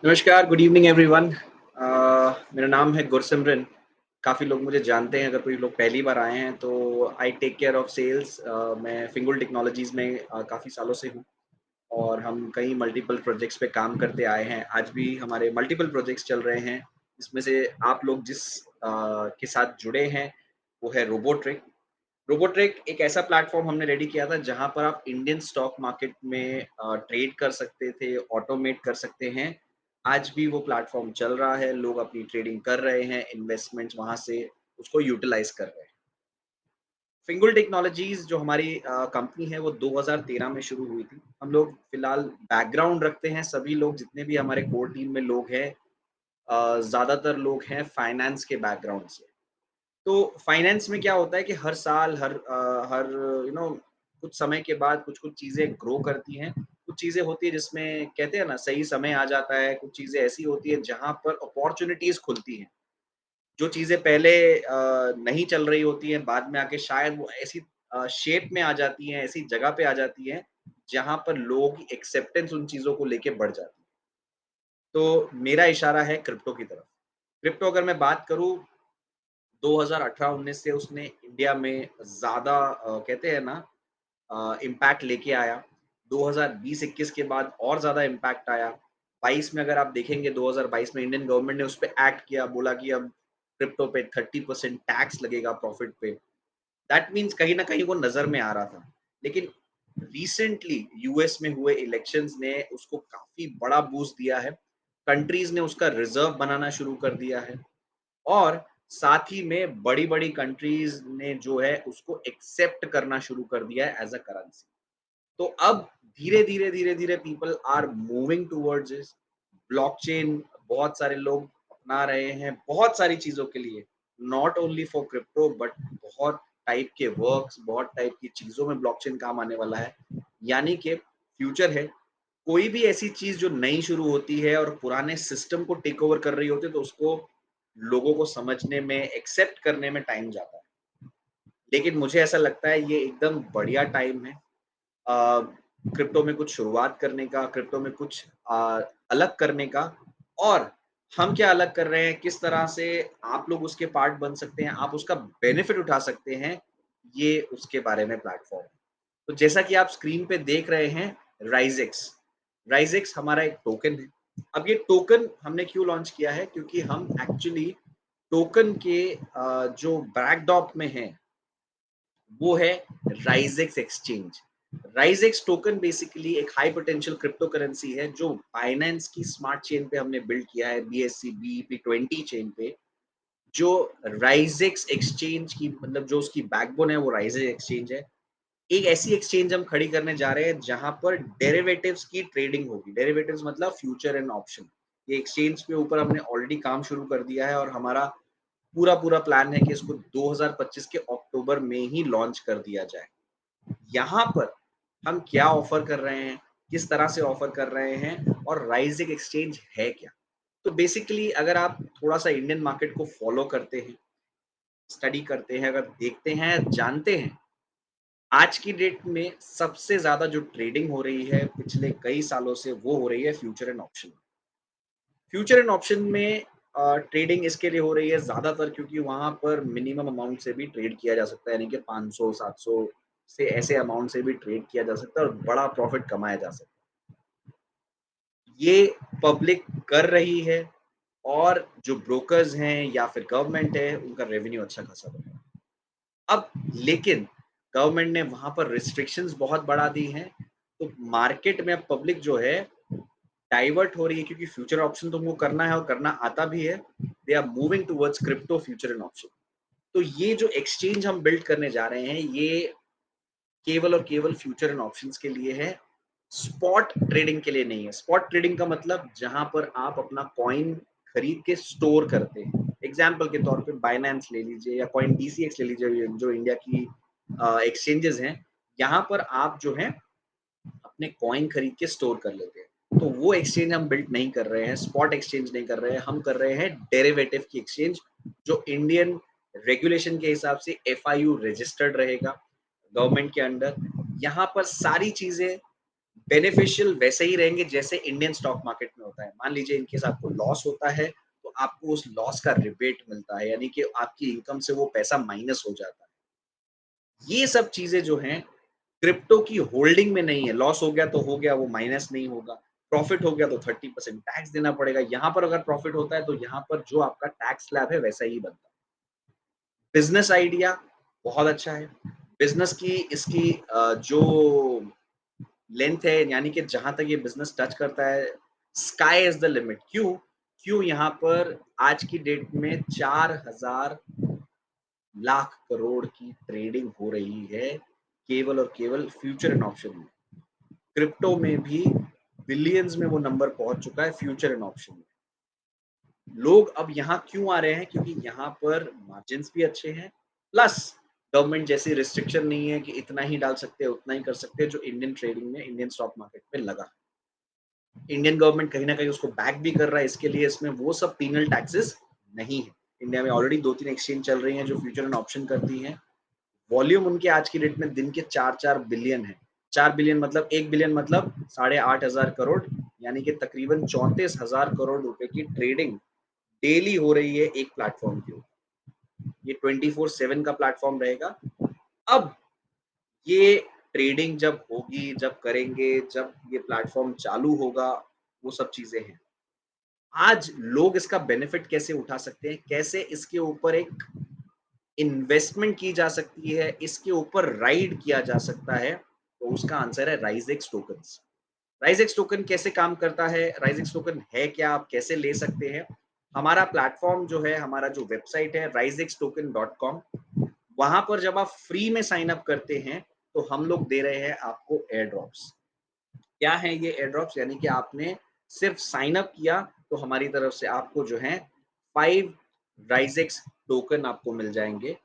नमस्कार, good evening everyone. मेरा नाम है गुरसिमरन। काफ़ी लोग मुझे जानते हैं, अगर कोई लोग पहली बार आए हैं तो I take care of sales. मैं फिंगुल टेक्नोलॉजीज़ में काफ़ी सालों से हूँ और हम कई मल्टीपल प्रोजेक्ट्स पे काम करते आए हैं। आज भी हमारे मल्टीपल प्रोजेक्ट्स चल रहे हैं, जिसमें से आप लोग जिस के साथ जुड़े हैं, वो है रोबोट्रिक। रोबोट्रिक एक ऐसा प्लेटफ़ॉर्म हमने रेडी किया था, जहाँ पर आप इंडियन स्टॉक मार्केट में ट्रेड कर सकते थे, ऑटोमेट कर सकते हैं। आज भी वो प्लेटफ़ॉर्म चल रहा है, लोग अपनी ट्रेडिंग कर रहे हैं, इन्वेस्टमेंट्स वहाँ से उसको यूटिलाइज़ कर रहे हैं। फिंगुल टेक्नोलॉजीज़ जो हमारी कंपनी है, वो 2013 में शुरू हुई थी। हम लोग फिलहाल बैकग्राउंड रखते हैं, सभी लोग जितने भी हमारे कोर टीम में लोग हैं, ज़्यादातर लोग हैं फाइनेंस के बैकग्राउंड से। तो फाइनेंस में क्या होता है कि हर साल हर यू नो कुछ समय के बाद कुछ-कुछ चीज़ें ग्रो करती हैं। कुछ चीज़ें होती हैं जिसमें कहते हैं ना सही समय आ जाता है, कुछ चीज़ें ऐसी होती हैं जहाँ पर अपॉर्च्युनिटीज़ खुलती हैं। जो चीज़ें पहले नहीं चल रही होती हैं, बाद में आके शायद वो ऐसी शेप में आ जाती हैं, ऐसी जगह पे आ जाती हैं, जहाँ पर लोगों की एक्सेप्टेंस उन चीज़ों को लेके बढ़ जाती है। तो मेरा इशारा है क्रिप्टो की तरफ। क्रिप्टो अगर मैं बात करूँ 2018-19 से उसने इंडिया में ज़्यादा कहते हैं ना इम्पैक्ट लेके आया। 2020-21 के बाद और ज़्यादा इम्पैक्ट आया। 22 में अगर आप देखेंगे 2022 में इंडियन गवर्नमेंट ने उस पे एक्ट किया, बोला कि अब क्रिप्टो पे 30% टैक्स लगेगा प्रॉफिट पे। दैट मीन्स कहीं न कहीं वो नज़र में आ रहा था। लेकिन रिसेंटली यूएस में हुए इलेक्शंस ने उसको काफ़ी बड़ा बूस्ट दिया है। कंट्रीज़ ने उसका रिज़र्व बनाना शुरू कर दिया है। और साथ ही में बड़ी-बड़ी कंट्रीज़ ने जो है उसको एक्सेप्ट करना शुरू कर दिया है एज़ अ करेंसी। तो अब धीरे-धीरे, धीरे-धीरे people are moving towards this. Blockchain बहुत सारे लोग अपना रहे हैं, बहुत सारी चीज़ों के लिए, not only for crypto but बहुत टाइप के वर्क्स, बहुत टाइप की चीज़ों में ब्लॉकचेन काम आने वाला है। यानी कि फ्यूचर है, कोई भी ऐसी चीज़ जो नई शुरू होती है और पुराने सिस्टम को टेक ओवर कर रही होती है, तो उसको लोगों को समझने में, एक्सेप्ट करने में टाइम जाता है। लेकिन मुझे ऐसा लगता है ये एकदम बढ़िया टाइम है अ, क्रिप्टो में कुछ शुरुआत करने का, क्रिप्टो में कुछ अलग करने का और हम क्या अलग कर रहे हैं, किस तरह से आप लोग उसके पार्ट बन सकते हैं, आप उसका बेनिफिट उठा सकते हैं, ये उसके बारे में प्लेटफ़ॉर्म है। तो जैसा कि आप स्क्रीन पे देख रहे हैं राइज़ेक्स, राइज़ेक्स हमारा एक टोकन है। अब ये टोकन हमने क्यों लॉन्च किया है? क्योंकि हम एक्चुअली टोकन के जो बैकड्रॉप में हैं, वो है राइज़ेक्स एक्सचेंज। राइज़ेक्स टोकन बेसिकली एक हाई पोटेंशियल क्रिप्टो करेंसी है जो बाइनेंस की स्मार्ट चेन पे हमने बिल्ड किया है बीएससी बीईपी20 चेन पे। जो राइज़ेक्स एक्सचेंज की मतलब जो उसकी बैकबोन है वो राइज़ेक्स एक्सचेंज है। एक ऐसी एक्सचेंज हम खड़ी करने जा रहे हैं जहाँ पर डेरिवेटिव्स की ट्रेडिंग होगी। डेरिवेटिव्स मतलब फ्यूचर एंड ऑप्शन। ये एक्सचेंज के ऊपर हमने ऑलरेडी काम शुरू कर दिया है और हमारा पूरा प्लान है कि इसको 2025 के अक्टूबर में ही लॉन्च कर दिया जाए। यहाँ पर हम क्या ऑफ़र कर रहे हैं, किस तरह से ऑफ़र कर रहे हैं और राइज़िंग एक्सचेंज है क्या? तो बेसिकली अगर आप थोड़ा-सा इंडियन मार्केट को फ़ॉलो करते हैं, स्टडी करते हैं, अगर देखते हैं, जानते हैं, आज की डेट में सबसे ज़्यादा जो ट्रेडिंग हो रही है पिछले कई सालों से वो हो रही है future and option. Future and option में ट्रेडिंग इसके लिए हो रही है ज़्यादातर क्योंकि वहाँ पर मिनिमम अमाउंट से भी ट्रेड किया जा सकता है, यानी कि 500-700 से ऐसे अमाउंट से भी ट्रेड किया जा सकता है और बड़ा प्रॉफ़िट कमाया जा सकता है। ये पब्लिक कर रही है और जो ब्रोकर्स हैं या फिर गवर्नमेंट है, उनका रेवेन्यू अच्छा खासा बन रहा है। अब लेकिन गवर्नमेंट ने वहाँ पर रिस्ट्रिक्शंस बहुत बढ़ा दी हैं, तो मार्केट में अब पब्लिक जो है डाइवर्ट हो रही है क्योंकि फ्यूचर ऑप्शन तो उनको करना है और करना आता भी है। They are moving towards crypto future and option. तो ये जो एक्सचेंज हम बिल्ड करने जा रहे हैं, ये केवल और केवल फ्यूचर एंड ऑप्शंस के लिए है, स्पॉट ट्रेडिंग के लिए नहीं है। स्पॉट ट्रेडिंग का मतलब जहाँ पर आप अपना कॉइन खरीद के स्टोर करते हैं। एग्ज़ाम्पल के तौर पे बाइनेंस ले लीजिए या कॉइन डीसीएक्स ले लीजिए जो इंडिया की एक्सचेंजेज़ हैं। यहाँ पर आप जो है अपने कॉइन खरीद के स्टोर कर लेते हैं। तो वो एक्सचेंज हम बिल्ड नहीं कर रहे हैं, स्पॉट एक्सचेंज नहीं कर रहे हैं, हम कर रहे हैं डेरिवेटिव की एक्सचेंज जो इंडियन रेगुलेशन के हिसाब से एफआईयू रजिस्टर्ड रहेगा गवर्नमेंट के अंडर। यहाँ पर सारी चीज़ें बेनिफिशियल वैसे ही रहेंगे जैसे इंडियन स्टॉक मार्केट में होता है। मान लीजिए इन केस आपको लॉस होता है, तो आपको उस लॉस का रिबेट मिलता है, यानी कि आपकी इनकम से वो पैसा माइनस हो जाता है। ये सब चीज़ें जो हैं, क्रिप्टो की होल्डिंग में नहीं है। लॉस हो गया तो हो गया, वो माइनस नहीं होगा। प्रॉफिट हो गया तो 30% टैक्स देना पड़ेगा। यहाँ पर अगर प्रॉफिट होता है, तो यहाँ पर जो आपका टैक्स स्लैब है, वैसा ही बनता है। बिज़नेस आइडिया बहुत अच्छा है। बिज़नेस की इसकी जो लेंथ है, यानी कि जहाँ तक ये बिज़नेस टच करता है, स्काई इज़ द लिमिट। क्यों? क्यों यहाँ पर आज की डेट में 4,000 लाख करोड़ की ट्रेडिंग हो रही है, केवल और केवल फ्यूचर एंड ऑप्शन में। क्रिप्टो में भी बिलियंस में वो नंबर पहुँच चुका है फ्यूचर एंड ऑप्शन में। लोग अब यहाँ क्यों आ रहे हैं? क्योंकि यहाँ पर मार्जिन्स भी अच्छे हैं, प्लस गवर्नमेंट जैसी रिस्ट्रिक्शन नहीं है कि इतना ही डाल सकते हैं, उतना ही कर सकते हैं, जो इंडियन ट्रेडिंग में, इंडियन स्टॉक मार्केट में लगा। इंडियन गवर्नमेंट कहीं न कहीं उसको बैक भी कर रहा है, इसके लिए इसमें वो सब पेनल टैक्सेस नहीं है। इंडिया में ऑलरेडी 2-3 एक्सचेंज चल रही हैं जो फ्यूचर एंड ऑप्शन करती हैं। वॉल्यूम उनके आज की डेट में दिन के 4-4 बिलियन है। 4 बिलियन मतलब 1 बिलियन मतलब 8,500 करोड़, यानी कि तकरीबन 34,000 करोड़ रुपए की ट्रेडिंग डेली हो रही है एक प्लेटफ़ॉर्म के ऊपर। ये 24/7 का प्लेटफ़ॉर्म रहेगा। अब ये ट्रेडिंग जब होगी, जब करेंगे, जब ये प्लेटफ़ॉर्म चालू होगा, वो सब चीज़ें हैं। आज लोग इसका बेनिफिट कैसे उठा सकते हैं? कैसे इसके ऊपर एक इन्वेस्टमेंट की जा सकती है, इसके ऊपर राइड किया जा सकता है? तो उसका आंसर है राइज़एक्स टोकन्स। राइज़एक्स टोकन कैसे काम करता है? राइज़एक्स टोकन है क्या? आप कैसे ले सकते हैं? हमारा प्लेटफ़ॉर्म जो है, हमारा जो वेबसाइट है risextoken.com, वहाँ पर जब आप फ्री में साइन अप करते हैं, तो हम लोग दे रहे हैं आपको एयर ड्रॉप्स। क्या है ये एयर ड्रॉप्स? यानी कि आपने सिर्फ साइन अप किया, तो हमारी तरफ से आपको जो है 5 राइज़ेक्स टोकन आपको मिल जाएँगे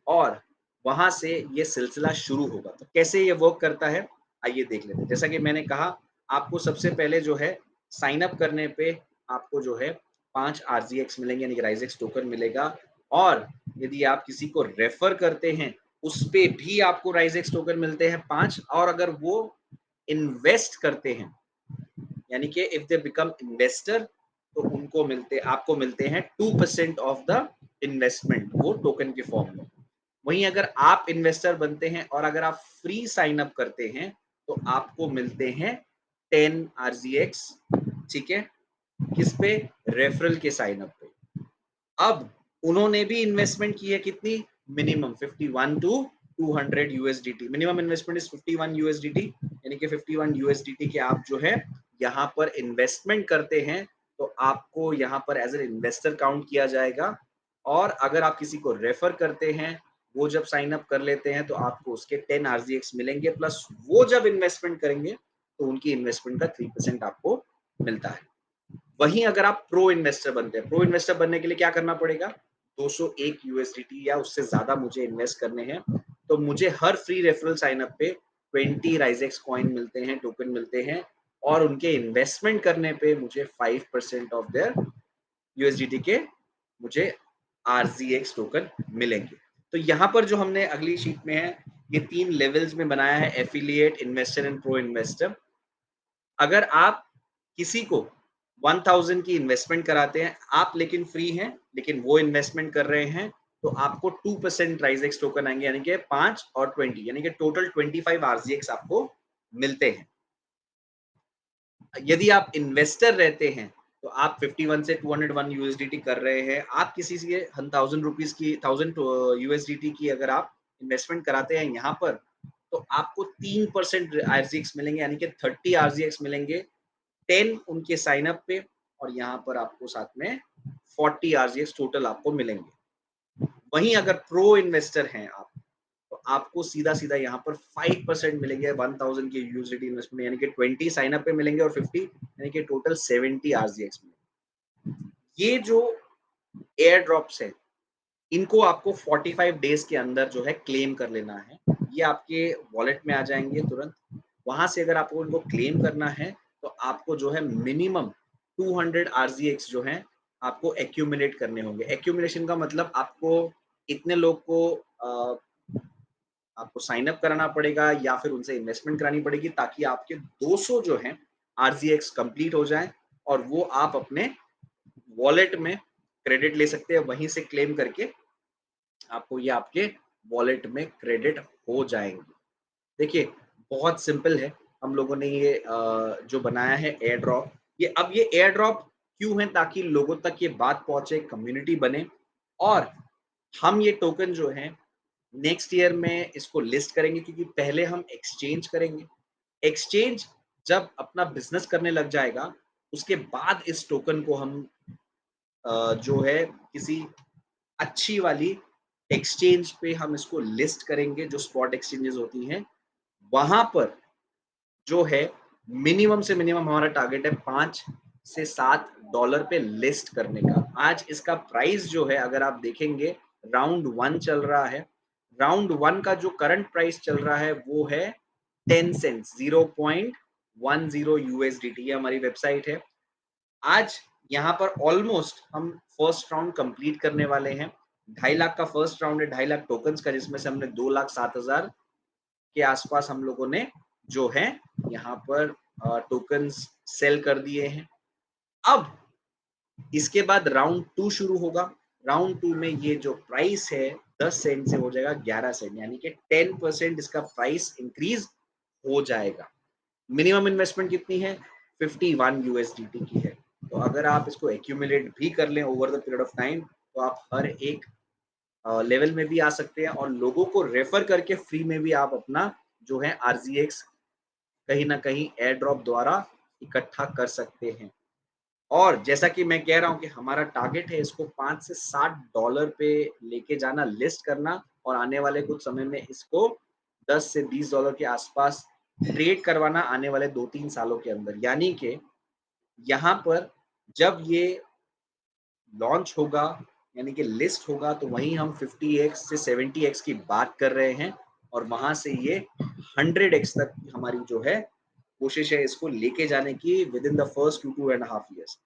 और वहाँ से ये सिलसिला शुरू होगा। तो कैसे ये वर्क करता है, आइए देख लेते हैं। जैसा कि मैंने कहा, आपको सबसे पहले जो है साइन अप करने पे आपको जो है 5 आरजीएक्स मिलेंगे, यानी कि राइज़ेक्स टोकन मिलेगा और यदि आप किसी को रेफ़र करते हैं, उस पे भी आपको राइज़ेक्स टोकन मिलते हैं 5, और अगर वो इन्वेस्ट करते हैं, यानी कि इफ दे बिकम इन्वेस्टर, तो उनको मिलते आपको मिलते हैं 2% ऑफ द इन्वेस्टमेंट, वो टोकन के फॉर्म में। वहीं अगर आप इन्वेस्टर बनते हैं और अगर आप फ्री साइन अप करते हैं, तो आपको मिलते हैं 10 आरजीएक्स, ठीक है? किस पे? रेफरल के साइन अप पे। अब उन्होंने भी इन्वेस्टमेंट की है कितनी? Minimum 51 to 200 USDT. Minimum investment is 51 USDT, यानी कि 51 यूएसडीटी के आप जो है यहाँ पर इन्वेस्टमेंट करते हैं, तो आपको यहाँ पर एज एन इन्वेस्टर काउंट किया जाएगा। और अगर आप किसी को रेफर करते हैं, वो जब साइन अप कर लेते हैं, तो आपको उसके 10 आरजीएक्स मिलेंगे, प्लस वो जब इन्वेस्टमेंट करेंगे, तो उनकी इन्वेस्टमेंट का 3% आपको मिलता है। वहीं अगर आप प्रो इन्वेस्टर बनते हैं, प्रो इन्वेस्टर बनने के लिए क्या करना पड़ेगा? 201 यूएसडीटी या उससे ज़्यादा मुझे इन्वेस्ट करने हैं, तो मुझे हर फ्री रेफरल साइन अप पे 20 राइज़ेक्स कॉइन मिलते हैं, टोकन मिलते हैं, और उनके इन्वेस्टमेंट करने पे मुझे 5% ऑफ देयर यूएसडीटी के मुझे आरजीएक्स टोकन मिलेंगे। तो यहाँ पर जो हमने अगली शीट में है, ये 3 लेवल्स में बनाया है, affiliate, investor and pro investor. अगर आप किसी को 1000 की इन्वेस्टमेंट कराते हैं, आप लेकिन फ्री हैं, लेकिन वो इन्वेस्टमेंट कर रहे हैं, तो आपको 2% राइज़ेक्स टोकन आएँगे, यानी कि 5 और 20, यानी कि टोटल 25 आरजीएक्स आपको मिलते हैं। यदि आप इन्वेस्टर रहते हैं, तो आप 51 से 201 यूएसडीटी कर रहे हैं। आप किसी से 1000 रुपीज़ की 1000 यूएसडीटी की अगर आप इन्वेस्टमेंट कराते हैं यहाँ पर, तो आपको 3% आरजीएक्स मिलेंगे, यानी कि 30 आरजीएक्स मिलेंगे। 10 उनके साइन अप पे, और यहाँ पर आपको साथ में 40 आरजीएक्स टोटल आपको मिलेंगे। वहीं अगर प्रो इन्वेस्टर हैं आप, तो आपको सीधा-सीधा यहाँ पर 5% मिलेंगे 1000 के यूएसडीटी इन्वेस्टमेंट, यानी कि 20 साइन अप पे मिलेंगे और 50, यानी कि टोटल 70 आरजीएक्स मिलेंगे। ये जो एयर ड्रॉप्स हैं, इनको आपको 45 डेज़ के अंदर जो है क्लेम कर लेना है। ये आपके वॉलेट में आ जाएँगे तुरंत। वहाँ से अगर आपको इनको क्लेम करना है, तो आपको जो है मिनिमम 200 आरजीएक्स जो हैं, आपको एक्यूमुलेट करने होंगे। एक्यूमुलेशन का मतलब आपको इतने लोग को आपको साइन अप कराना पड़ेगा या फिर उनसे इन्वेस्टमेंट करानी पड़ेगी ताकि आपके 200 जो हैं आरजीएक्स कंप्लीट हो जाएँ और वो आप अपने वॉलेट में क्रेडिट ले सकते हैं, वहीं से क्लेम करके आपको ये आपके वॉलेट में क्रेडिट हो जाएँगे। देखिए, बहुत सिंपल है, हम लोगों ने ये जो बनाया है एयर ड्रॉप, ये एयर ड्रॉप क्यों है ताकि लोगों तक ये बात पहुँचे, कम्युनिटी बने और हम ये टोकन जो हैं नेक्स्ट ईयर में इसको लिस्ट करेंगे क्योंकि पहले हम एक्सचेंज करेंगे। एक्सचेंज जब अपना बिज़नेस करने लग जाएगा, उसके बाद इस टोकन को हम जो है किसी अच्छी वाली एक्सचेंज पे हम इसको लिस्ट करेंगे, जो स्पॉट एक्सचेंजेस होती हैं, वहाँ पर जो है मिनिमम से मिनिमम हमारा टारगेट है 5 से 7 डॉलर पे लिस्ट करने का। आज इसका प्राइस जो है अगर आप देखेंगे राउंड 1 चल रहा है। राउंड 1 का जो करंट प्राइस चल रहा है वो है 10 सेंट्स 0.10 यूएसडीटी ये हमारी वेबसाइट है। आज यहाँ पर ऑलमोस्ट हम फर्स्ट राउंड कंप्लीट करने वाले हैं। 2.5 लाख का फर्स्ट राउंड है 2.5 लाख टोकन्स का जिसमें से हमने 2,07,000 के आसपास हम लोगों ने जो है यहाँ पर टोकन्स सेल कर दिए हैं। अब इसके बाद राउंड 2 शुरू होगा। राउंड 2 में ये जो प्राइस है 10 सेंट से हो जाएगा 11 सेंट यानी कि 10% इसका प्राइस इंक्रीज हो जाएगा। मिनिमम इन्वेस्टमेंट कितनी है? 51 यूएसडीटी की है। तो अगर आप इसको एक्यूमुलेट भी कर लें over the period of time तो आप हर एक लेवल में भी आ सकते हैं और लोगों को रेफर करके फ्री में भी आप अपना जो है आरजीएक्स कहीं न कहीं एयर ड्रॉप द्वारा इकट्ठा कर सकते हैं। और जैसा कि मैं कह रहा हूँ कि हमारा टारगेट है इसको 5 से 7 डॉलर पे लेके जाना, लिस्ट करना और आने वाले कुछ समय में इसको 10 से 20 डॉलर के आसपास ट्रेड करवाना आने वाले 2-3 सालों के अंदर। यानी कि यहाँ पर जब ये लॉन्च होगा यानी कि लिस्ट होगा तो वहीं हम 50x से 70x की बात कर रहे हैं और वहाँ से ये 100x तक हमारी जो है कोशिश है इसको लेके जाने की विदिन द फर्स्ट 2-2.5 ईयर्स।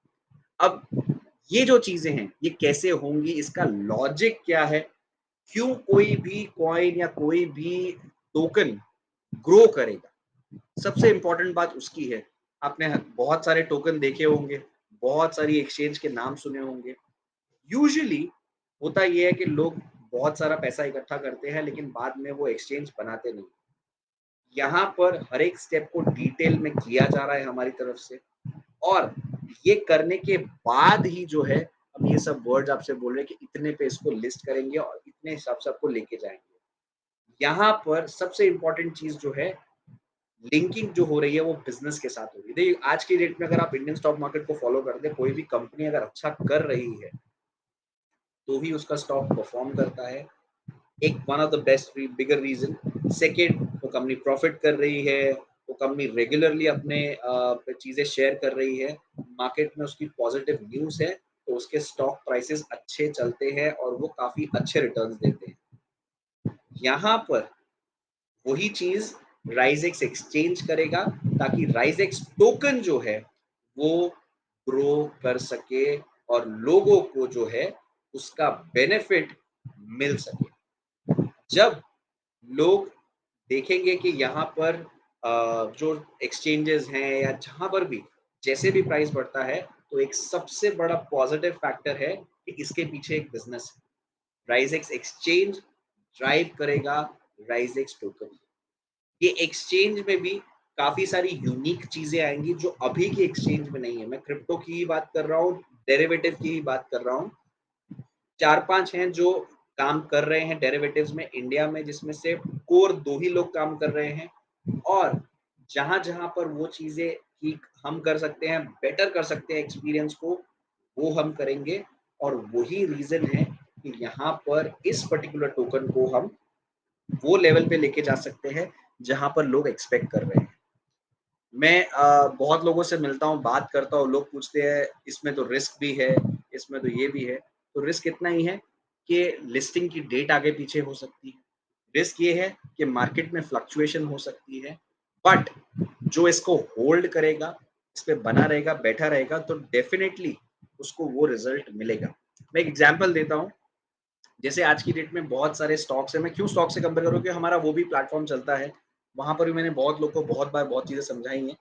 अब ये जो चीज़ें हैं, ये कैसे होंगी, इसका लॉजिक क्या है? क्यों कोई भी कॉइन या कोई भी टोकन ग्रो करेगा? सबसे इम्पोर्टेंट बात उसकी है। आपने बहुत सारे टोकन देखे होंगे, बहुत सारी एक्सचेंज के नाम सुने होंगे। यूजुअली होता ये है कि लोग बहुत सारा पैसा इकट्ठा करते हैं लेकिन बाद में वो एक्सचेंज बनाते नहीं। यहाँ पर हर एक स्टेप को डिटेल में किया जा रहा है हमारी तरफ से और ये करने के बाद ही जो है हम ये सब वर्ड्स आपसे बोल रहे हैं कि इतने पे इसको लिस्ट करेंगे और इतने हिसाब से आपको लेके जाएँगे। यहाँ पर सबसे इम्पोर्टेंट चीज़ जो है लिंकिंग जो हो रही है वो बिज़नेस के साथ हो रही है। देखिए आज की डेट में अगर आप इंडियन स्टॉक मार्केट को फ़ॉलो करते हैं, कोई भी कंपनी अगर अच्छा कर रही है, तो ही उसका स्टॉक परफ़ॉर्म करता है। एक one of the best bigger reason. Second वो कंपनी प्रॉफिट कर रही है, वो कंपनी रेगुलरली अपने चीज़ें शेयर कर रही है, मार्केट में उसकी पॉजिटिव न्यूज़ है तो उसके स्टॉक प्राइसेस अच्छे चलते हैं और वो काफ़ी अच्छे रिटर्न्स देते हैं। यहाँ पर वही चीज़ राइज़ेक्स एक्सचेंज करेगा ताकि राइज़ेक्स टोकन जो है वो ग्रो कर सके और लोगों को जो है उसका बेनिफिट मिल सके। जब लोग देखेंगे कि यहाँ पर जो एक्सचेंजेस हैं या जहाँ पर भी जैसे भी प्राइस बढ़ता है तो एक सबसे बड़ा पॉजिटिव फैक्टर है कि इसके पीछे एक बिजनेस है। राइजेक्स एक्सचेंज ड्राइव करेगा राइजेक्स टोकन। ये एक्सचेंज में भी काफी सारी यूनिक चीजें आएंगी जो अभी की एक्सचेंज में नहीं है। मैं क्रिप्टो की ही बात कर रहा हूँ, डेरिवेटिव की ही बात कर रहा हूँ। 4-5 हैं जो काम कर रहे हैं डेरिवेटिव्स में इंडिया में, जिसमें से कोर 2 ही लोग काम कर रहे हैं और जहाँ-जहाँ पर वो चीज़ें ठीक हम कर सकते हैं, बेटर कर सकते हैं एक्सपीरियंस को, वो हम करेंगे और वही रीज़न है कि यहाँ पर इस पर्टिकुलर टोकन को हम वो लेवल पे लेके जा सकते हैं, जहाँ पर लोग एक्सपेक्ट कर रहे हैं। मैं बहुत लोगों से मिलता हूँ, बात करता हूँ, लोग पूछते हैं इसमें तो रिस्क भी है, इसमें तो ये भी है। तो रिस्क इतना ही है कि लिस्टिंग की डेट आगे पीछे हो सकती है। रिस्क ये है कि मार्केट में फ्लक्चुएशन हो सकती है, बट जो इसको होल्ड करेगा, इस पे बना रहेगा, बैठा रहेगा तो डेफ़िनेटली उसको वो रिज़ल्ट मिलेगा। मैं एक एग्ज़ाम्पल देता हूँ। जैसे आज की डेट में बहुत सारे स्टॉक्स हैं, मैं क्यों स्टॉक से कंपेयर करूँ कि हमारा वो भी प्लेटफ़ॉर्म चलता है। वहाँ पर भी मैंने बहुत लोग को बहुत बार बहुत चीज़ें समझाई हैं।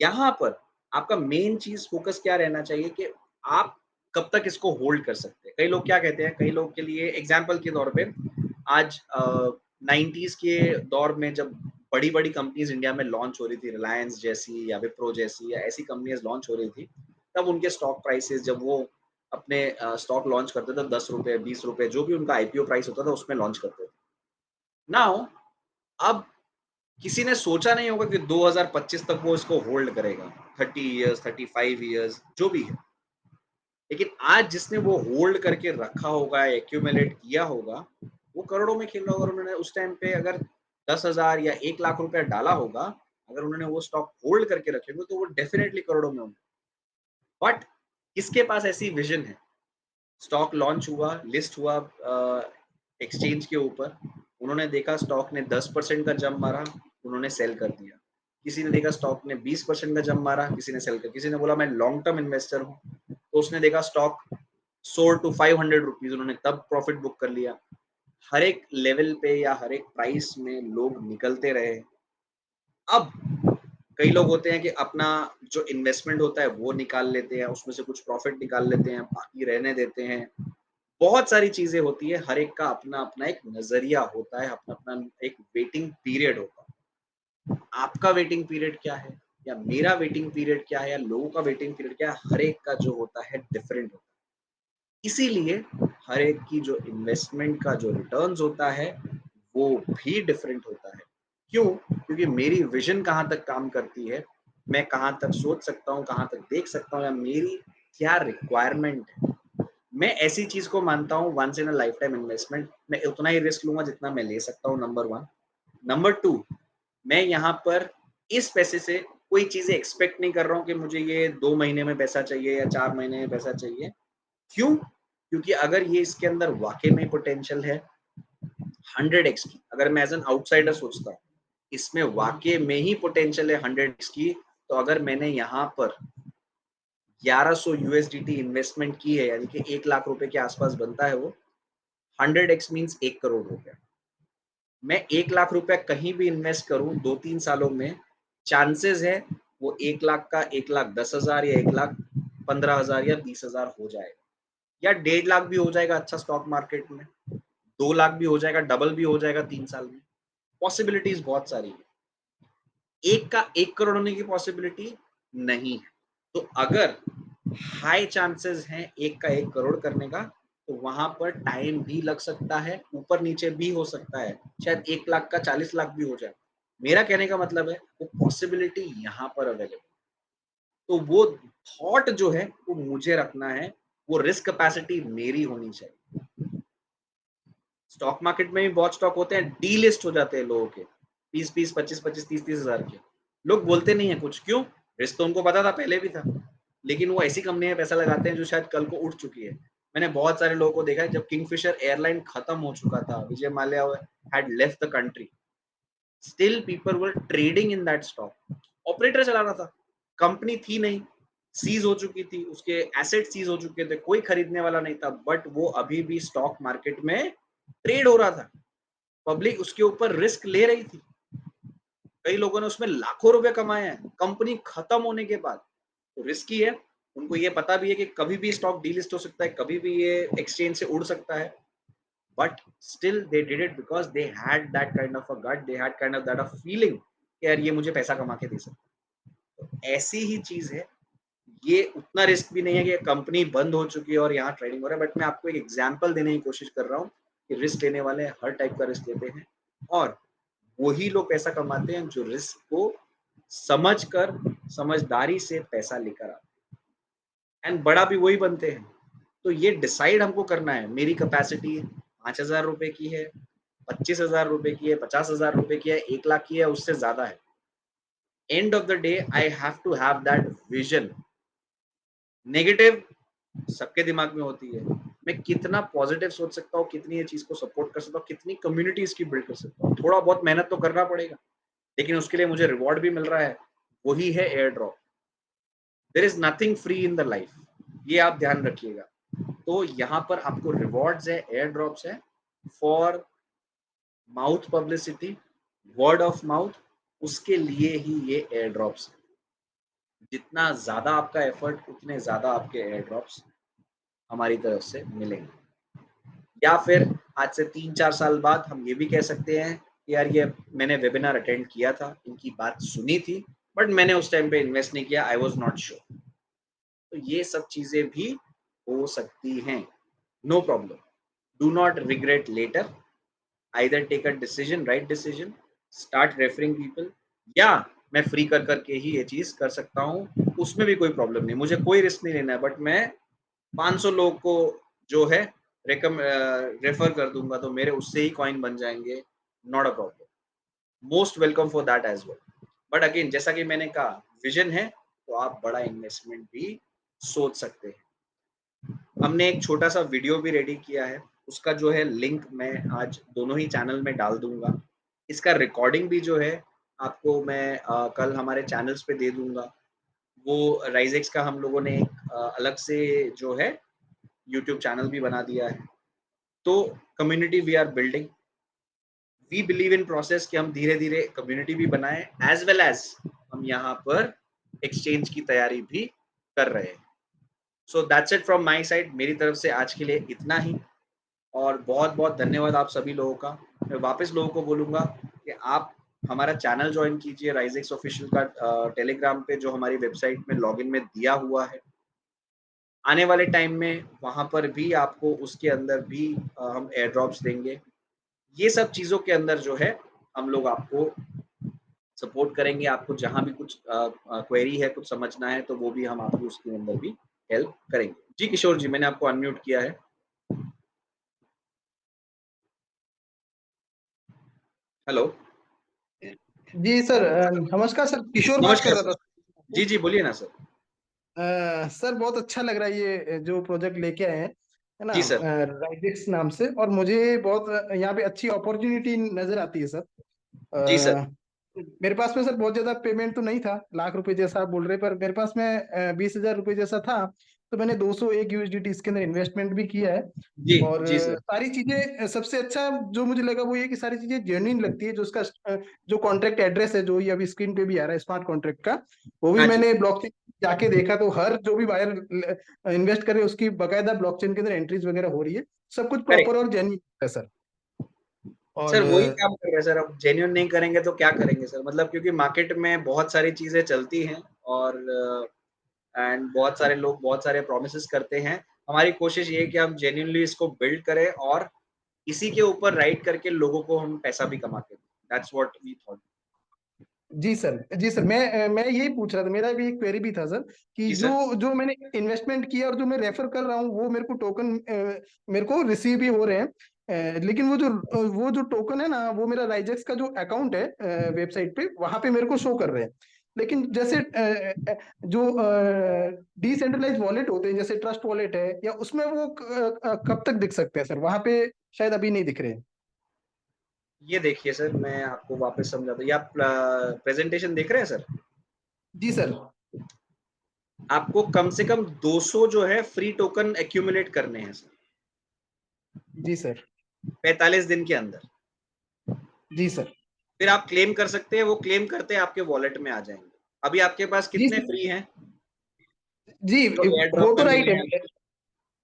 यहाँ पर आपका मेन चीज़ फ़ोकस क्या रहना चाहिए कि आप कब तक इसको होल्ड कर सकते हैं। कई लोग क्या कहते हैं, कई लोग के लिए एग्ज़ाम्पल के तौर पे आज 90s के दौर में जब बड़ी-बड़ी कंपनीज़ इंडिया में लॉन्च हो रही थी, रिलायंस जैसी या विप्रो जैसी या ऐसी कंपनीज़ लॉन्च हो रही थी, तब उनके स्टॉक प्राइसेज़ जब वो अपने स्टॉक लॉन्च करते थे ₹10 ₹20 जो भी उनका आईपीओ प्राइस होता था उसमें लॉन्च करते थे। नाउ अब किसी ने सोचा नहीं होगा कि 2025 तक वो इसको होल्ड करेगा, 30 इयर्स, 35 इयर्स जो भी है। लेकिन आज जिसने वो होल्ड करके रखा होगा, एक्यूमुलेट किया होगा, वो करोड़ों में खेल रहा होगा और उन्होंने उस टाइम पे अगर 10,000 या 1 लाख रुपया डाला होगा, अगर उन्होंने वो स्टॉक होल्ड करके रखे होंगे, तो वो डेफ़िनेटली करोड़ों में होंगे। बट किसके पास ऐसी विज़न है? स्टॉक लॉन्च हुआ, लिस्ट हुआ एक्सचेंज के ऊपर, उन्होंने देखा स्टॉक ने 10% का जंप मारा, उन्होंने सेल कर दिया। किसी ने देखा स्टॉक ने 20% का जंप मारा, किसी ने सेल कर किसी ने बोला मैं लॉन्ग टर्म इन्वेस्टर हूँ, तो उसने देखा स्टॉक सोल्ड टू ₹500 उन्होंने तब प्रॉफिट बुक कर लिया। हर एक लेवल पे या हर एक प्राइस में लोग निकलते रहे। अब कई लोग होते हैं कि अपना जो इन्वेस्टमेंट होता है वो निकाल लेते हैं, उसमें से कुछ प्रॉफिट निकाल लेते हैं, बाकी रहने देते हैं। बहुत सारी चीज़ें होती है, हर एक का अपना-अपना एक नज़रिया होता है, अपना-अपना एक वेटिंग पीरियड होता है। आपका वेटिंग पीरियड क्या है? या मेरा वेटिंग पीरियड क्या है? या लोगों का वेटिंग पीरियड क्या है? हर एक का जो होता है डिफरेंट होता है। इसीलिए हर एक की जो इन्वेस्टमेंट का जो रिटर्न्स होता है, वो भी डिफरेंट होता है। क्यों? क्योंकि मेरी विज़न कहाँ तक काम करती है, मैं कहाँ तक सोच सकता हूँ, कहाँ तक देख सकता हूँ या मेरी क्या रिक्वायरमेंट है। मैं ऐसी चीज़ को मानता हूँ once in a lifetime investment, मैं उतना ही रिस्क लूँगा जितना मैं ले सकता हूँ नंबर 1। नंबर 2 मैं यहाँ पर इस पैसे से कोई चीज़ें एक्सपेक्ट नहीं कर रहा हूँ कि मुझे ये 2 महीने में पैसा चाहिए या 4 महीने में पैसा चाहिए। क्यों? क्योंकि अगर ये इसके अंदर वाक़ई में पोटेंशियल है 100x की, अगर मैं एज़ एन आउटसाइडर सोचता हूँ, इसमें वाक़ई में ही पोटेंशियल है 100x की, तो अगर मैंने यहाँ पर 1100 यूएसडीटी इन्वेस्टमेंट की है, यानी कि 1 लाख रुपए के आस-पास बनता है वो, 100x मीन्स 1 करोड़ हो गया। मैं 1 लाख रुपए कहीं भी इन्वेस्ट करूँ 2-3 सालों में, चांसेस है वो 1 लाख का 1,10,000 या 1,15,000 या 20,000 हो जाएगा या 1.5 लाख भी हो जाएगा अच्छा स्टॉक मार्केट में, 2 लाख भी हो जाएगा, डबल भी हो जाएगा 3 साल में। पॉसिबिलिटीज़ बहुत सारी है। 1 का 1 करोड़ होने की पॉसिबिलिटी नहीं है। तो अगर हाई चांसेस हैं 1 का 1 करोड़ करने का, तो वहाँ पर टाइम भी लग सकता है, ऊपर-नीचे भी हो सकता है। शायद 1 लाख का 40 लाख भी हो जाए। मेरा कहने का मतलब है, वो पॉसिबिलिटी यहाँ पर अवेलेबल है। तो वो थॉट जो है, वो मुझे रखना है, वो रिस्क कैपेसिटी मेरी होनी चाहिए। स्टॉक मार्केट में भी बहुत स्टॉक होते हैं, डीलिस्ट हो जाते हैं लोगों के, 20-20, 25-25, 30-30 हज़ार के। लोग बोलते नहीं हैं कुछ, क्यों? रिस्क तो उनको पता था, पहले भी था। लेकिन वो ऐसी कंपनी में पैसा लगाते हैं जो शायद कल को उठ चुकी है। मैंने बहुत सारे लोगों को देखा है जब किंगफिशर एयरलाइन खत्म हो चुका था, Vijay Mallya had left the country, still people were trading in that stock. Operator चला रहा था, कंपनी थी नहीं, सीज़ हो चुकी थी, उसके एसेट सीज़ हो चुके थे, कोई खरीदने वाला नहीं था, बट वो अभी भी स्टॉक मार्केट में ट्रेड हो रहा था। पब्लिक उसके ऊपर रिस्क ले रही थी। कई लोगों ने उसमें लाखों रुपए कमाए हैं, कंपनी खत्म होने के बाद। तो रिस्की है, उनको ये पता भी है कि कभी भी स्टॉक डीलिस्ट हो सकता है, कभी भी ये एक्सचेंज से उड़ सकता है, but still they did it because they had that kind of a gut, they had kind of that a feeling कि यार ये मुझे पैसा कमा के दे सकता है। तो ऐसी ही चीज़ है, ये उतना रिस्क भी नहीं है कि कंपनी बंद हो चुकी है और यहाँ ट्रेडिंग हो रहा है, बट मैं आपको एक एग्ज़ाम्पल देने की कोशिश कर रहा हूँ कि रिस्क लेने वाले हर टाइप का रिस्क लेते हैं और वही लोग पैसा कमाते हैं जो रिस्क को समझकर, समझदारी से पैसा लेकर आते हैं एंड बड़ा भी वही बनते हैं। तो ये डिसाइड हमको करना है, मेरी कैपेसिटी 5,000 रुपए की है, 25,000 रुपए की है, 50,000 रुपए की है, 1 लाख की है, उससे ज़्यादा है। End of the day I have to have that vision. Negative सबके दिमाग में होती है। मैं कितना पॉज़िटिव सोच सकता हूँ, कितनी ये चीज़ को सपोर्ट कर सकता हूँ, कितनी कम्युनिटी इसकी बिल्ड कर सकता हूँ। थोड़ा बहुत मेहनत तो करना पड़ेगा, लेकिन उसके लिए मुझे रिवॉर्ड भी मिल रहा है, वही है airdrop. There is nothing free in the life, ये आप ध्यान रखिएगा। तो यहाँ पर आपको रिवॉर्ड्स है, एयर ड्रॉप्स है for mouth publicity, word of mouth, उसके लिए ही ये एयर ड्रॉप्स हैं। जितना ज़्यादा आपका एफर्ट उतने ज़्यादा आपके एयर ड्रॉप्स हमारी तरफ से मिलेंगे। या फिर आज से 3-4 साल बाद हम ये भी कह सकते हैं कि यार ये मैंने वेबिनार अटेंड किया था, इनकी बात सुनी थी, बट मैंने उस टाइम पे इन्वेस्ट नहीं किया, आई वाज़ नॉट श्योर। तो ये सब चीज़ें भी हो सकती हैं, no problem. Do not regret later, either take a decision, right decision, start referring people, या मैं फ्री कर करके ही ये चीज़ कर सकता हूँ, उसमें भी कोई प्रॉब्लम नहीं, मुझे कोई रिस्क नहीं लेना है, बट मैं 500 लोग को जो है रेफर कर दूंगा तो मेरे उससे ही कॉइन बन जाएंगे, not a problem, most welcome for that as well. But again जैसा कि मैंने कहा, विजन है तो आप बड़ा इन्वेस्टमेंट भी सोच सकते हैं। हमने एक छोटा सा वीडियो भी रेडी किया है, उसका जो है लिंक मैं आज दोनों ही चैनल में डाल दूंगा। इसका रिकॉर्डिंग भी जो है आपको मैं कल हमारे चैनल्स पे दे दूंगा। वो राइजेक्स का हम लोगों ने एक अलग से जो है यूट्यूब चैनल भी बना दिया है। तो community we are building, we believe in process कि हम धीरे धीरे कम्युनिटी भी बनाएं, एज वेल एज हम यहाँ पर एक्सचेंज की तैयारी भी कर रहे हैं। So that's it from my side, मेरी तरफ से आज के लिए इतना ही। और बहुत बहुत धन्यवाद आप सभी लोगों का। मैं वापस लोगों को बोलूँगा कि आप हमारा चैनल ज्वाइन कीजिए, राइजेक्स ऑफिशियल का टेलीग्राम पे जो हमारी वेबसाइट में लॉगिन में दिया हुआ है। आने वाले टाइम में वहाँ पर भी आपको उसके अंदर भी हम एयर ड्रॉप्स देंगे। ये सब चीज़ों के अंदर जो है हम लोग आपको सपोर्ट करेंगे। आपको जहाँ भी कुछ क्वेरी है, कुछ समझना है तो वो भी हम आपको उसके अंदर भी हेल्प करेंगे। जी किशोर जी, मैंने आपको अनम्यूट किया है। हेलो। जी सर, नमस्कार सर, किशोर बात कर नमस्कार रहा सर। था। जी, जी, बोलिए ना सर। सर बहुत अच्छा लग रहा है ये जो प्रोजेक्ट लेके आए हैं, है ना, जी सर। राइजिक्स नाम से। और मुझे बहुत यहाँ पे अच्छी अपॉर्चुनिटी नजर आती है सर। जी सर। अ, मेरे पास में सर बहुत ज्यादा पेमेंट तो नहीं था, लाख रुपए जैसा आप बोल रहे, पर मेरे पास में 20,000 रुपये जैसा था। तो मैंने 201 यूएसडीटी इसके अंदर इन्वेस्टमेंट भी किया है। जी, और जी सर। सारी चीजें सबसे अच्छा जो मुझे लगा वो ये कि सारी चीजें जेन्युइन लगती है। जो उसका जो कॉन्ट्रैक्ट एड्रेस है, जो ये अभी स्क्रीन पे भी आ रहा है स्मार्ट कॉन्ट्रैक्ट का, वो भी हाँ जी। मैंने ब्लॉकचेन जाके देखा। तो हर जो भी बायर इन्वेस्ट करे उसकी बकायदा ब्लॉकचेन के अंदर एंट्रीज वगैरह हो रही है। सब कुछ करेक्ट। प्रॉपर और जेन्युइन है सर। और सर वही काम कर रहे हैं सर, अब जेन्युइन नहीं करेंगे तो क्या करेंगे सर? मतलब क्योंकि मार्केट में बहुत सारी चीज़ें चलती हैं और एंड बहुत सारे लोग बहुत सारे प्रोमिसेस करते हैं। हमारी कोशिश ये है कि हम जेन्युइनली इसको बिल्ड करें और इसी के ऊपर राइड करके लोगों को हम पैसा भी कमा के दें। That's what we thought. जी सर, जी सर, मैं यही पूछ रहा था, मेरा भी एक क्वेरी भी था सर, कि जी जो सर। जो मैंने इन्वेस्टमेंट किया और जो मैं रेफर कर रहा हूँ वो मेरे को टोकन मेरे को रिसीव भी हो रहे हैं। लेकिन वो जो टोकन है ना, वो मेरा राइजेक्स का जो अकाउंट है वेबसाइट पे, वहां पे मेरे को शो कर रहे हैं। लेकिन जैसे जो डिसेंट्रलाइज वॉलेट होते हैं, जैसे ट्रस्ट वॉलेट है, या उसमें वो कब तक दिख सकते हैं सर? वहां पे शायद अभी नहीं दिख रहे हैं। ये देखिए सर, मैं आपको वापस समझाता हूँ। ये आप प्रेजेंटेशन देख रहे हैं सर? जी सर। आपको कम से कम 200 जो है फ्री टोकन एक्यूमुलेट करने हैं सर, जी सर। 45 दिन के अंदर। जी सर। फिर आप क्लेम कर सकते हैं, वो क्लेम करते हैं आपके वॉलेट में आ जाएँगे। अभी आपके पास जी कितने सर। फ्री हैं, जी, जो एयर वो ड्रॉप तो में राइट मिले है। हैं आपको?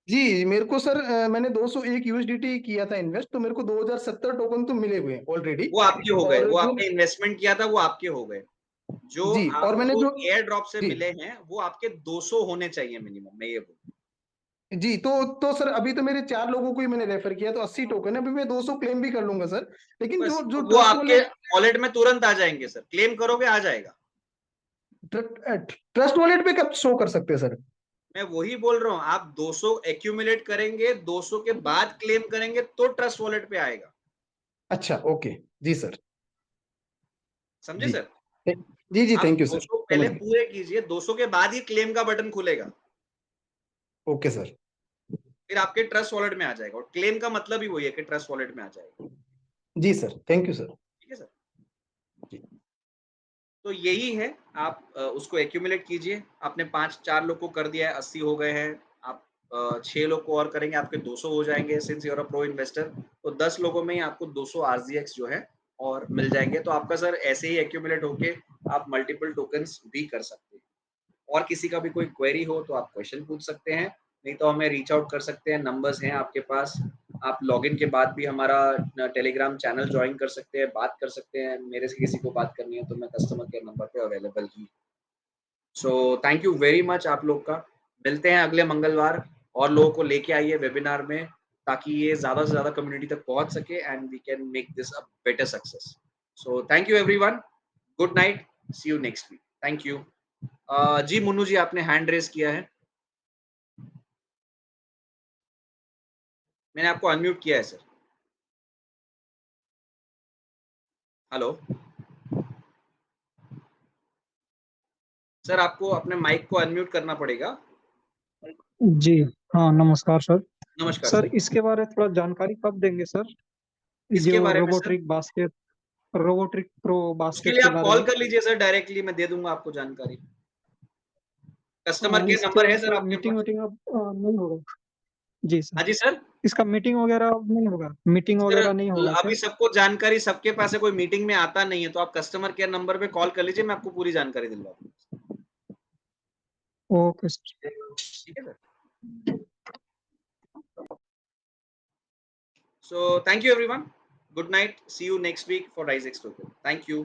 जी मेरे को सर, मैंने 201 यूएसडीटी किया था इन्वेस्ट, तो मेरे को 2070 टोकन तो मिले हुए हैं ऑलरेडी। वो आपके हो गए, और वो जो आपने इन्वेस्टमेंट किया था वो आपके हो गए। जो जी, और मैंने आपको जो एयर ड्रॉप से जी मिले हैं, वो आपके 200 होने चाहिए मिनिमम, मैं ये बोलूँ। जी, तो सर अभी तो मेरे 4 लोगों को ही मैंने रेफर किया, तो 80 टोकन है। अभी मैं 200 क्लेम भी कर लूंगा सर। लेकिन बस, जो जो तो वो ट्रस्ट आपके वॉलेट वॉलेट में तुरंत आ जाएँगे सर, क्लेम करोगे आ जाएगा। ट्रस्ट वॉलेट पे कब शो कर सकते हैं सर? मैं वही बोल रहा हूँ, आप 200 एक्यूमुलेट करेंगे, 200 के बाद क्लेम करेंगे तो ट्रस्ट वॉलेट पे आएगा। अच्छा, ओके। जी सर। समझे जी सर? जी जी, आप थैंक यू सर, 200 समझ पहले गए। पूरे कीजिए, 200 के बाद ही क्लेम का बटन खुलेगा। Okay sir. फिर आपके ट्रस्ट वॉलेट में आ जाएगा और क्लेम का मतलब ही वही है कि ट्रस्ट वॉलेट में आ जाएगा। जी सर, थैंक यू सर। ठीक है सर? जी तो यही है, आप उसको एक्यूमुलेट कीजिए। आपने 5-4 लोग को कर दिया है, 80 हो गए हैं। आप 6 लोग को और करेंगे, आपके 200 हो जाएंगे। Since you are a pro investor, तो 10 लोगों में ही आपको 200 आरजीएक्स जो है और मिल जाएंगे। तो आपका सर ऐसे ही एक्यूमुलेट होके आप मल्टीपल टोकन्स भी कर सकते हैं। और किसी का भी कोई क्वेरी हो तो आप क्वेश्चन पूछ सकते हैं, नहीं तो हमें रीच आउट कर सकते हैं, नंबर्स हैं आपके पास। आप लॉगिन के बाद भी हमारा टेलीग्राम चैनल ज्वाइन कर सकते हैं, बात कर सकते हैं। मेरे से किसी को बात करनी है तो मैं कस्टमर केयर नंबर पे available he. So thank you very much आप लोग का। मिलते हैं अगले मंगलवार, और लोगों को लेके आइए वेबिनार में, ताकि ये ज़्यादा से ज़्यादा कम्युनिटी तक पहुंच सके and we can make this a better success. So thank you everyone, good night, see you next week, thank you. जी मुन्नू जी, आपने हैंड रेज किया है, मैंने आपको अनम्यूट किया है सर। हेलो सर, आपको अपने माइक को अनम्यूट करना पड़ेगा। जी हाँ, नमस्कार सर। नमस्कार सर सर। इसके बारे में थोड़ा जानकारी कब देंगे सर? किसके जो बारे में सर? रोबोट्रिक प्रो उसके बास्केट लिए के आप बारे कॉल में। कर लीजिए सर, डायरेक्टली मैं दे दूंगा आपको जानकारी। कस्टमर केयर इसके नंबर है बाद सर सर आपके मीटिंग पास? वीटिंग अब नहीं होगा? जी सर। हाँ जी सर। इसका मीटिंग वगैरह अब नहीं होगा? मीटिंग सर वगैरह नहीं होगा क्या? अभी सबको जानकारी, सबके पास है, कोई मीटिंग में आता नहीं है, तो आप कस्टमर केयर नंबर पे कॉल कर लीजिए, मैं आपको पूरी जानकारी दिलवा दूंगा। Okay sir. ठीक है sir. So thank you everyone, good night, see you next week for rise X token. Thank you.